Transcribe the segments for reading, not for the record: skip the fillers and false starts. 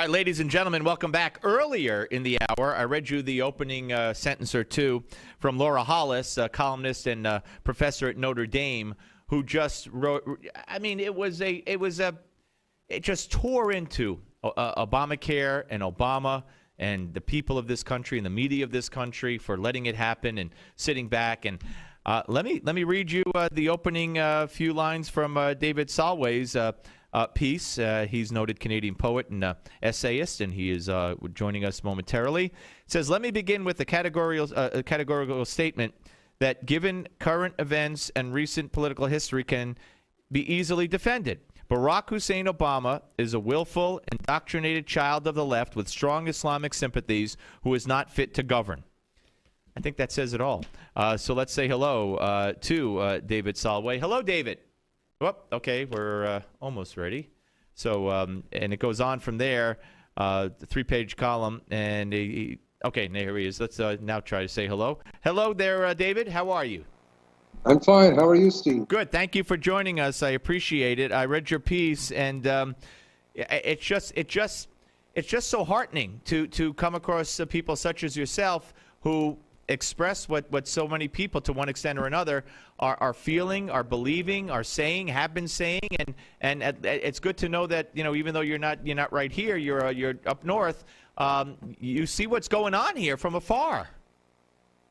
All right, ladies and gentlemen, welcome back. Earlier in the hour, I read you the opening sentence or two from Laura Hollis, a columnist and professor at Notre Dame, who just wrote. I mean, it just tore into Obamacare and Obama and the people of this country and the media of this country for letting it happen and sitting back. And let me read you the opening few lines from David Solway's piece. He's noted Canadian poet and essayist, and he is joining us momentarily. It says, let me begin with a categorical statement that given current events and recent political history can be easily defended. Barack Hussein Obama is a willful, indoctrinated child of the left with strong Islamic sympathies who is not fit to govern. I think that says it all. So let's say hello to David Solway. Hello, David. Oh, okay, we're almost ready. So, and it goes on from there, the three-page column. And okay, here he is. Let's now try to say hello. Hello there, David. How are you? I'm fine. How are you, Steve? Good. Thank you for joining us. I appreciate it. I read your piece, and it's just so heartening to come across people such as yourself who express what so many people, to one extent or another, are feeling, are believing, are saying, have been saying, and it's good to know that, you know, even though you're not right here, you're up north, you see what's going on here from afar.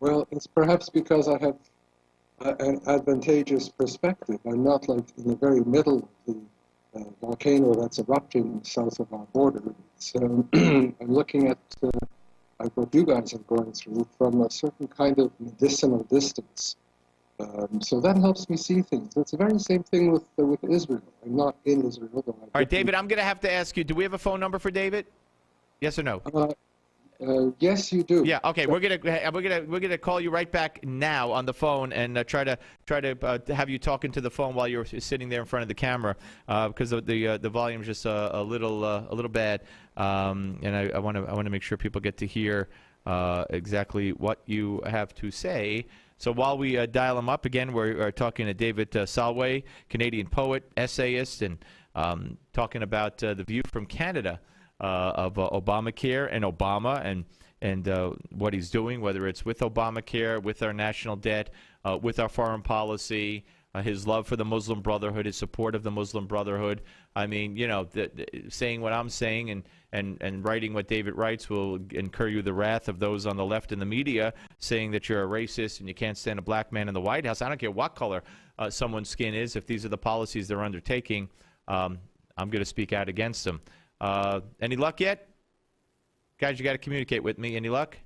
Well, it's perhaps because I have an advantageous perspective. I'm not like in the very middle of the volcano that's erupting south of our border. So I'm looking at what you guys are going through from a certain kind of medicinal distance. So that helps me see things. It's the very same thing with Israel. I'm not in Israel. All right, David, I'm going to have to ask you, do we have a phone number for David? Yes or no? Yes, you do. Yeah. Okay. We're gonna call you right back now on the phone and try to have you talking to the phone while you're sitting there in front of the camera because the volume is just a little bad, and I want to make sure people get to hear exactly what you have to say. So while we dial him up again, we're talking to David Solway, Canadian poet, essayist, and talking about the view from Canada of Obamacare and Obama and what he's doing, whether it's with Obamacare, with our national debt, with our foreign policy, his love for the Muslim Brotherhood, his support of the Muslim Brotherhood. I mean, you know, saying what I'm saying and writing what David writes will incur you the wrath of those on the left in the media saying that you're a racist and you can't stand a black man in the White House. I don't care what color someone's skin is. If these are the policies they're undertaking, I'm going to speak out against them. Any luck yet? Guys, you got to communicate with me. Any luck?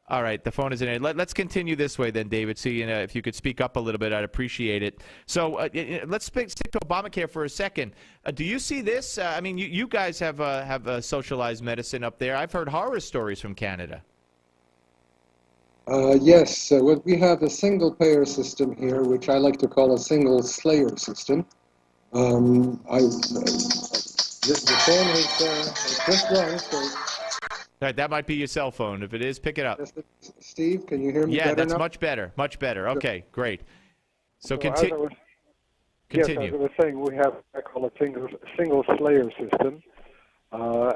All right, the phone isn't in. Let's continue this way then, David. See, if you could speak up a little bit, I'd appreciate it. So let's stick to Obamacare for a second. Do you see this? I mean, you guys have socialized medicine up there. I've heard horror stories from Canada. Yes, we have a single-payer system here, which I like to call a single-slayer system. The phone has just rung, so... All right, that might be your cell phone. If it is, pick it up. Steve, can you hear me better now? Yeah, that's much better. Much better. Okay, great. So continue. Yes, as I was saying, we have what I call a single-slayer system,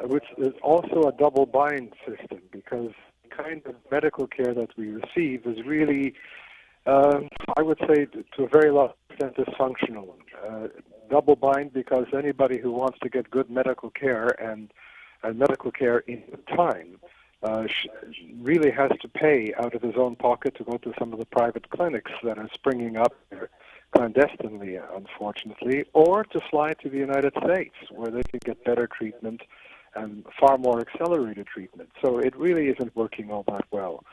which is also a double-bind system, because the kind of medical care that we receive is really, I would say, to a very large extent, dysfunctional. Double bind because anybody who wants to get good medical care and medical care in time really has to pay out of his own pocket to go to some of the private clinics that are springing up clandestinely, unfortunately, or to fly to the United States where they can get better treatment and far more accelerated treatment. So it really isn't working all that well.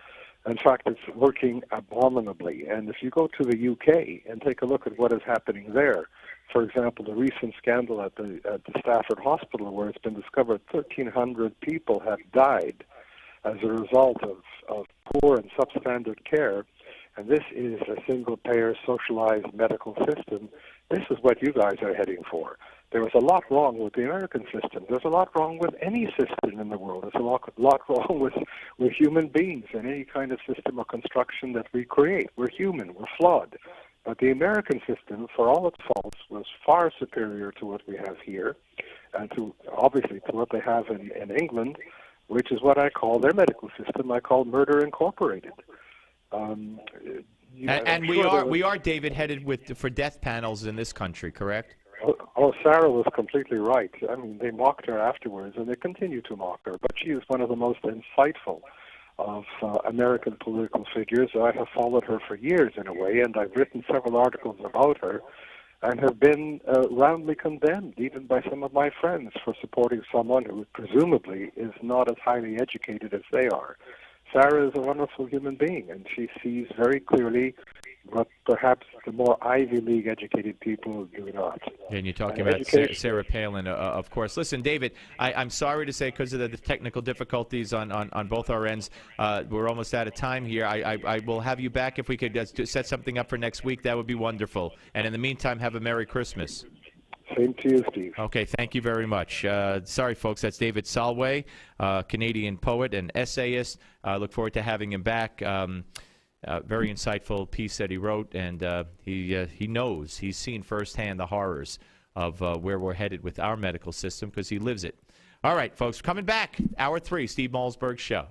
In fact, it's working abominably. And if you go to the UK and take a look at what is happening there, for example, the recent scandal at the Stafford Hospital, where it's been discovered 1,300 people have died as a result of poor and substandard care, and this is a single-payer socialized medical system, this is what you guys are heading for. There was a lot wrong with the American system. There's a lot wrong with any system in the world. There's a lot wrong with human beings and any kind of system or construction that we create. We're human. We're flawed. But the American system, for all its faults, was far superior to what we have here, and obviously to what they have in England, which is what I call their medical system. I call Murder Incorporated. And we are, David, headed for death panels in this country, correct? Oh, Sarah was completely right. I mean, they mocked her afterwards, and they continue to mock her. But she is one of the most insightful of American political figures. I have followed her for years, in a way, and I've written several articles about her, and have been roundly condemned, even by some of my friends, for supporting someone who presumably is not as highly educated as they are. Sarah is a wonderful human being, and she sees very clearly what perhaps the more Ivy League educated people do not. And you're talking about Sarah Palin, of course. Listen, David, I'm sorry to say, because of the technical difficulties on both our ends, we're almost out of time here. I will have you back if we could set something up for next week. That would be wonderful. And in the meantime, have a Merry Christmas. Same to you, Steve. Okay, thank you very much. Sorry, folks, that's David Solway, Canadian poet and essayist. Look forward to having him back. Very insightful piece that he wrote, and he knows, he's seen firsthand the horrors of where we're headed with our medical system because he lives it. All right, folks, coming back, Hour 3, Steve Malzberg Show.